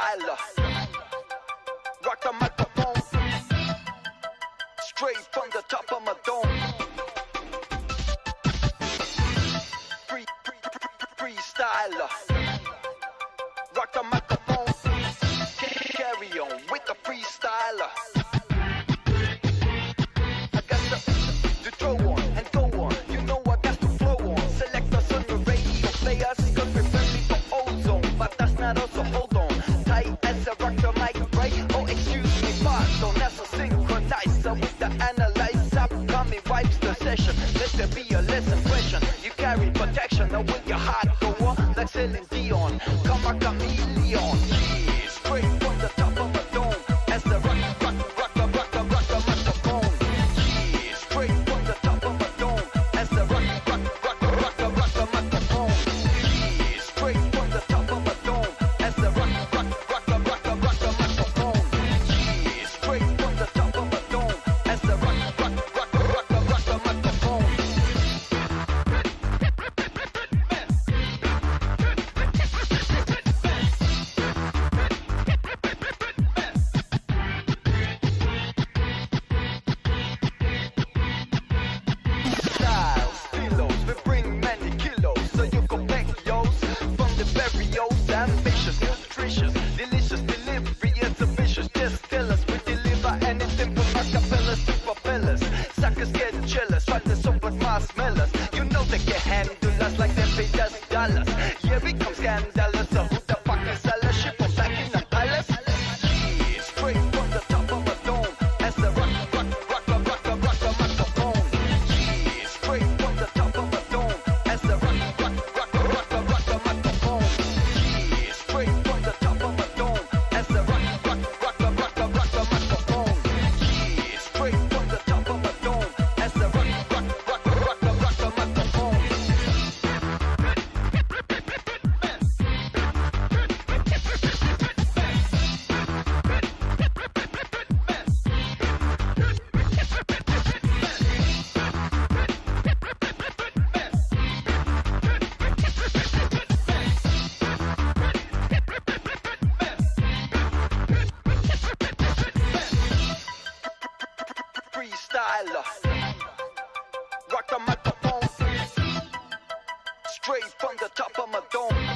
freestyler. Rock the microphone, straight from the top of my dome. Freestyler. Rock the microphone, carry on with the freestyler. I got to throw on and go on. You know I got to flow on. Select us on the radio players, cause we're friendly for ozone. But that's not us, so hold on. Tight as a rock the mic, right? Oh, excuse me, pardon. That's a synchronizer with the analyzer. Upcoming vibes the session. Let there be a less impression. You carry protection, now with your heart go on. Like Celine Dion, come a chameleon. Yeah, straight from the top of a dome. As the rock the microphone. Yeah, straight from the top of a dome. As the rock the microphone. Yeah, straight from the top of a dome. As the rock the microphone. Yeah, straight from the top of a dome. As the rock the microphone. Styles, kilos, we bring many kilos, so you go back yours. From the barrios, ambitious, nutritious, delicious delivery is a vicious. Just tell us we deliver anything from acapellas to propellers. Suckers get jealous, try to soap with marshmallows. You know they can handle us like they paid us dollars. Here we come scandalous, so who the fuck is Alice? Ship from back in the palace. Yeah, straight from the top of a dome. As the rock the microphone. Yeah, straight from the top of a dome. As the rock the microphone. Yeah, straight from the top of a dome. As the rock the microphone. Yeah, straight from the top of a dome. As the rock the microphone. Freestyler. Rock the microphone, straight from the top of my dome.